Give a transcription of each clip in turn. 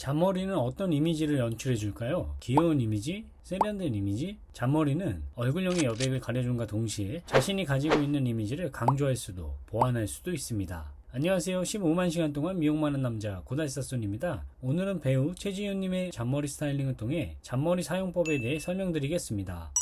잔머리는 어떤 이미지를 연출해 줄까요? 귀여운 이미지? 세련된 이미지? 잔머리는 얼굴형의 여백을 가려줌과 동시에 자신이 가지고 있는 이미지를 강조할 수도 보완할 수도 있습니다. 안녕하세요. 15만 시간 동안 미용만한 남자 고달사손입니다. 오늘은 배우 최지윤님의 잔머리 스타일링을 통해 잔머리 사용법에 대해 설명드리겠습니다.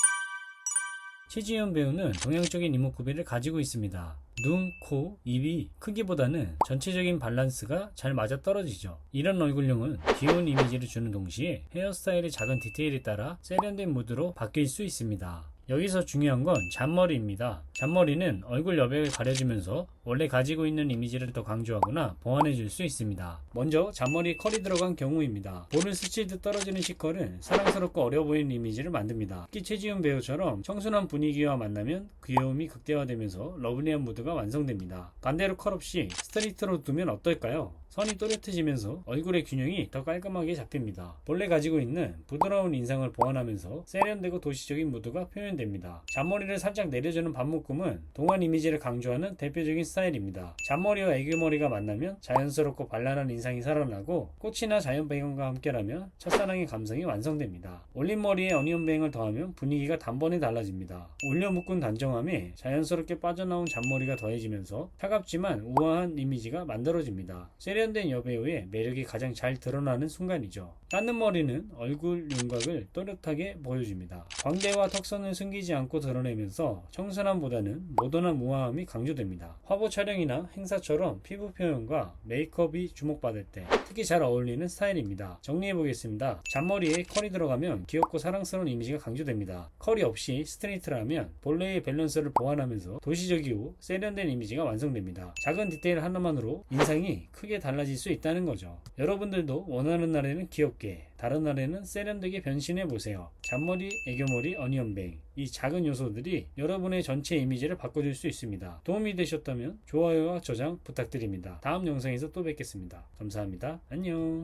최지윤 배우는 동양적인 이목구비를 가지고 있습니다. 눈, 코, 입이 크기보다는 전체적인 밸런스가 잘 맞아떨어지죠. 이런 얼굴형은 귀여운 이미지를 주는 동시에 헤어스타일의 작은 디테일에 따라 세련된 무드로 바뀔 수 있습니다. 여기서 중요한 건 잔머리입니다. 잔머리는 얼굴 여백을 가려주면서 원래 가지고 있는 이미지를 더 강조하거나 보완해 줄 수 있습니다. 먼저 잔머리에 컬이 들어간 경우입니다. 볼을 스치듯 떨어지는 C컬은 사랑스럽고 어려 보이는 이미지를 만듭니다. 특히 최지윤 배우처럼 청순한 분위기와 만나면 귀여움이 극대화되면서 러블리한 무드가 완성됩니다. 반대로 컬 없이 스트레이트로 두면 어떨까요? 선이 또렷해지면서 얼굴의 균형이 더 깔끔하게 잡힙니다. 본래 가지고 있는 부드러운 인상을 보완하면서 세련되고 도시적인 무드가 표현됩니다. 잔머리를 살짝 내려주는 반묶음은 동안 이미지를 강조하는 대표적인 스타일입니다. 잔머리와 애교머리가 만나면 자연스럽고 발랄한 인상이 살아나고 꽃이나 자연 배경과 함께라면 첫사랑의 감성이 완성됩니다. 올린 머리에 어니언뱅을 더하면 분위기가 단번에 달라집니다. 올려 묶은 단정함에 자연스럽게 빠져나온 잔머리가 더해지면서 차갑지만 우아한 이미지가 만들어집니다. 세련된 여배우의 매력이 가장 잘 드러나는 순간이죠. 깎는 머리는 얼굴 윤곽을 또렷하게 보여줍니다. 광대와 턱선을 숨기지 않고 드러내면서 청순함보다는 모던한 우아함이 강조됩니다. 화보 촬영이나 행사처럼 피부 표현과 메이크업이 주목받을 때 특히 잘 어울리는 스타일입니다. 정리해보겠습니다. 잔머리에 컬이 들어가면 귀엽고 사랑스러운 이미지가 강조됩니다. 컬이 없이 스트레이트라면 본래의 밸런스를 보완하면서 도시적이고 세련된 이미지가 완성됩니다. 작은 디테일 하나만으로 인상이 크게 달라질 수 있다는 거죠. 여러분들도 원하는 날에는 귀엽게, 다른 날에는 세련되게 변신해보세요. 잔머리, 애교머리, 어니언뱅 이 작은 요소들이 여러분의 전체 이미지를 바꿔줄 수 있습니다. 도움이 되셨다면 좋아요와 저장 부탁드립니다. 다음 영상에서 또 뵙겠습니다. 감사합니다. 안녕.